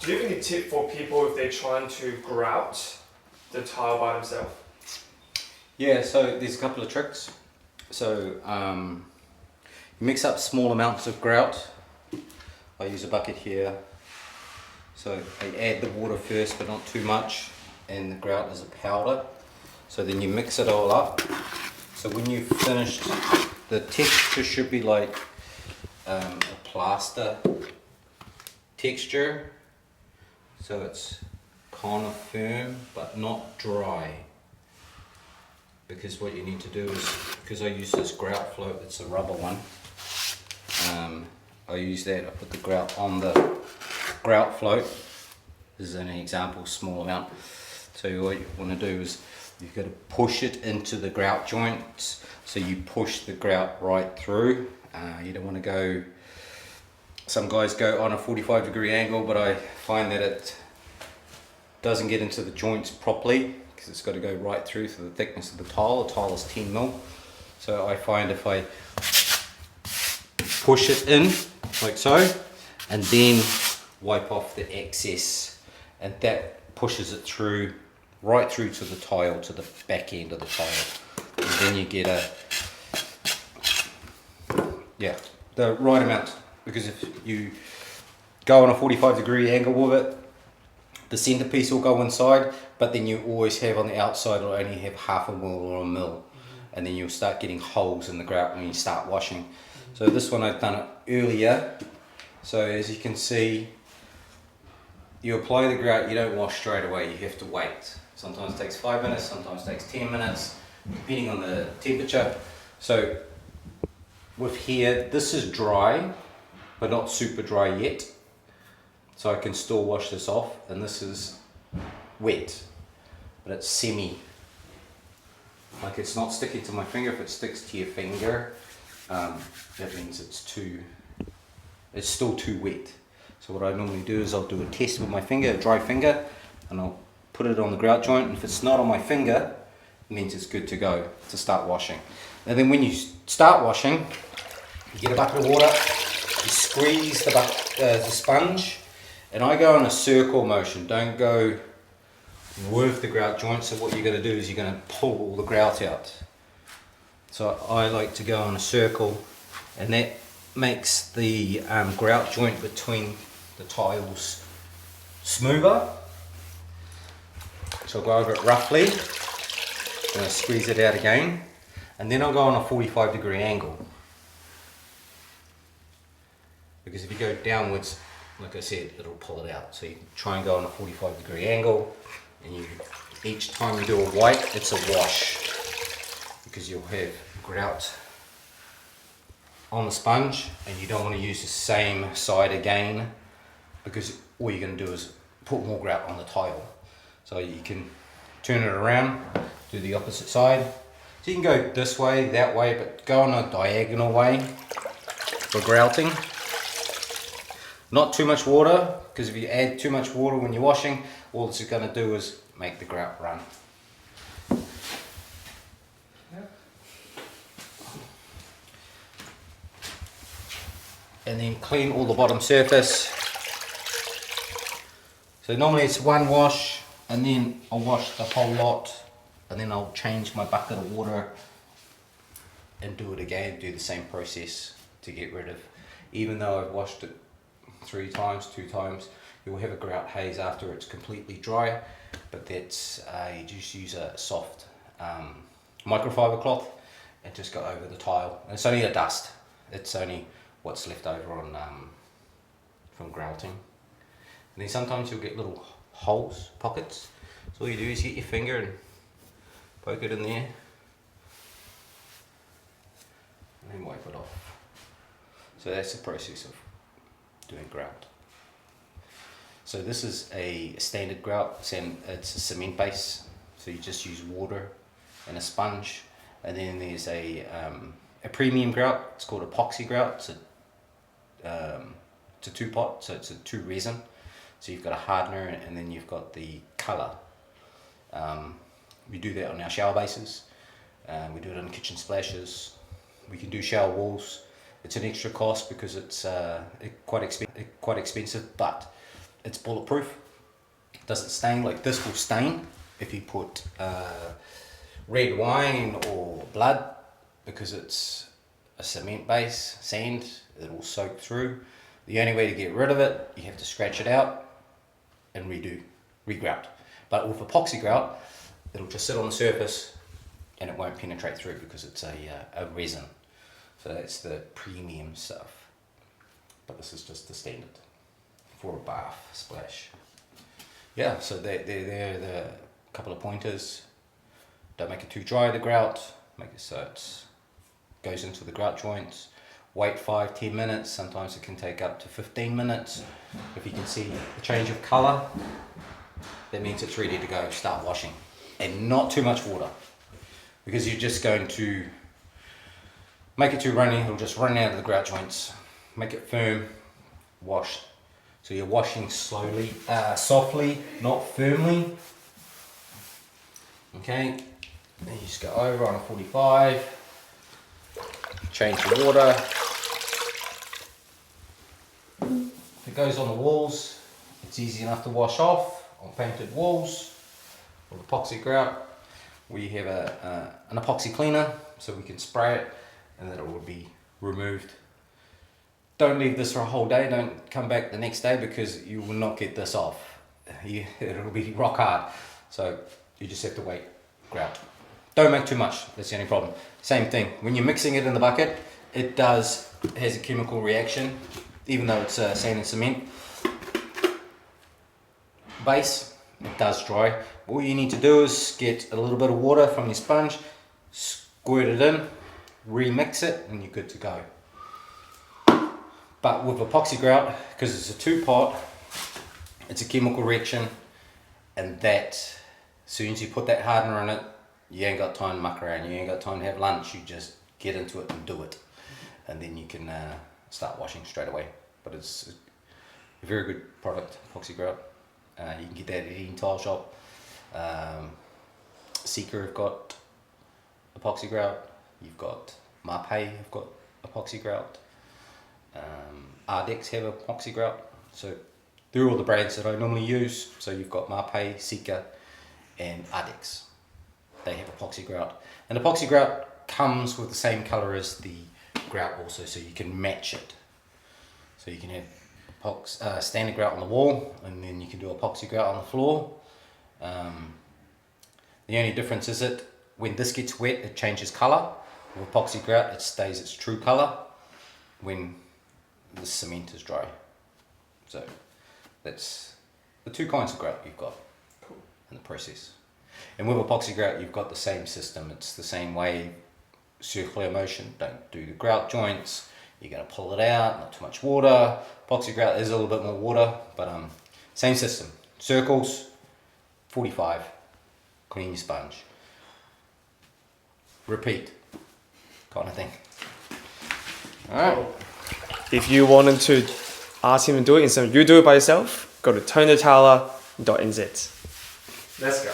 Do you have any tip for people if they're trying to grout the tile by themselves? Yeah, so there's a couple of tricks. So you mix up small amounts of grout. I use a bucket here. So I add the water first, but not too much, and the grout is a powder. So then you mix it all up. So when you've finished, the texture should be like a plaster texture. So it's kind of firm, but not dry. Because what you need to do is, because I use this grout float, it's a rubber one. I use that, I put the grout on the grout float. This is an example, small amount. So what you want to do is, you've got to push it into the grout joints. So you push the grout right through. You don't want to go, some guys go on a 45-degree angle, but I find that it doesn't get into the joints properly, because it's got to go right through to the thickness of the tile. The tile is 10 mil. So I find if I push it in like so, and then wipe off the excess, and that pushes it through, right through to the tile, to the back end of the tile. And then you get the right amount. Because if you go on a 45-degree angle with it, the centerpiece will go inside, but then you always have on the outside, it'll only have half a mil or a mil, and then you'll start getting holes in the grout when you start washing. So this one I've done it earlier. So as you can see, you apply the grout, you don't wash straight away, you have to wait. Sometimes it takes 5 minutes, sometimes it takes 10 minutes, depending on the temperature. So with here, this is dry, but not super dry yet. So I can still wash this off, and this is wet, but it's semi. Like, it's not sticking to my finger. If it sticks to your finger, that means it's still too wet. So what I normally do is I'll do a test with my finger, a dry finger, and I'll put it on the grout joint, and if it's not on my finger, it means it's good to go to start washing. And then when you start washing, you get a bucket of water, you squeeze the sponge, and I go in a circle motion, don't go with the grout joint. So what you're going to do is you're going to pull all the grout out. So I like to go in a circle, and that makes the grout joint between the tiles smoother. So I'll go over it roughly, and I squeeze it out again, and then I'll go on a 45-degree angle. Because if you go downwards, like I said, it'll pull it out. So you try and go on a 45-degree angle, and each time you do a wipe, it's a wash, because you'll have grout on the sponge, and you don't want to use the same side again, because all you're going to do is put more grout on the tile. So you can turn it around, do the opposite side. So you can go this way, that way, but go on a diagonal way for grouting. Not too much water, because if you add too much water when you're washing, all it's going to do is make the grout run. And then clean all the bottom surface. So normally it's one wash, and then I'll wash the whole lot, and then I'll change my bucket of water and do it again, do the same process to get rid of, even though I've washed it 3 times, 2 times, you'll have a grout haze after it's completely dry, but that's, you just use a soft microfiber cloth and just go over the tile. And it's only a dust, it's only what's left over on from grouting. And then sometimes you'll get little holes, pockets, so all you do is get your finger and poke it in there, and then wipe it off. So that's the process of doing grout. So this is a standard grout, it's a cement base, so you just use water and a sponge. And then there's a premium grout, it's called epoxy grout. It's a 2-pot, so it's a 2 resin. So you've got a hardener, and then you've got the colour. We do that on our shower bases, we do it on kitchen splashes, we can do shower walls. It's an extra cost because it's quite expensive, but it's bulletproof. It doesn't stain. Like this will stain if you put red wine or blood, because it's a cement base, sand, it will soak through. The only way to get rid of it, you have to scratch it out and regrout. But with epoxy grout, it'll just sit on the surface and it won't penetrate through because it's a resin. So that's the premium stuff. But this is just the standard for a bath splash. Yeah, so they're the couple of pointers. Don't make it too dry, the grout. Make it so it goes into the grout joints. Wait 5-10 minutes. Sometimes it can take up to 15 minutes. If you can see the change of colour, that means it's ready to go. Start washing. And not too much water, because you're just going to make it too runny. It'll just run out of the grout joints. Make it firm. Wash. So you're washing slowly, softly, not firmly. Okay. Then you just go over on a 45. Change the water. If it goes on the walls, it's easy enough to wash off on painted walls. With epoxy grout, we have an epoxy cleaner, so we can spray it and then it will be removed. Don't leave this for a whole day. Don't come back the next day, because you will not get this off. It'll be rock hard. So you just have to wait. Grout. Don't make too much. That's the only problem. Same thing. When you're mixing it in the bucket, it has a chemical reaction, even though it's sand and cement base. It does dry. All you need to do is get a little bit of water from your sponge, squirt it in, remix it, and you're good to go. But with epoxy grout, because it's a two-part, it's a chemical reaction, and that, as soon as you put that hardener in it, you ain't got time to muck around, you ain't got time to have lunch, you just get into it and do it. And then you can start washing straight away. But it's a very good product, epoxy grout. You can get that at any tile shop. Seeker have got epoxy grout. You've got Marpay have got epoxy grout. Ardex have epoxy grout. So they're all the brands that I normally use. So you've got Marpay, Seeker, and Ardex. They have epoxy grout. And epoxy grout comes with the same colour as the grout also, so you can match it. So you can have standard grout on the wall, and then you can do epoxy grout on the floor. The only difference is that when this gets wet, it changes colour. With epoxy grout, it stays its true colour when the cement is dry. So that's the two kinds of grout you've got in the process. And with epoxy grout, you've got the same system. It's the same way, circular motion. Don't do the grout joints. You're going to pull it out, not too much water. Epoxy grout is a little bit more water, but same system. Circles, 45, clean your sponge. Repeat, kind of thing. Alright. If you wanted to ask him to do it instead of you do it by yourself, go to turnthetowler.nz. Let's go.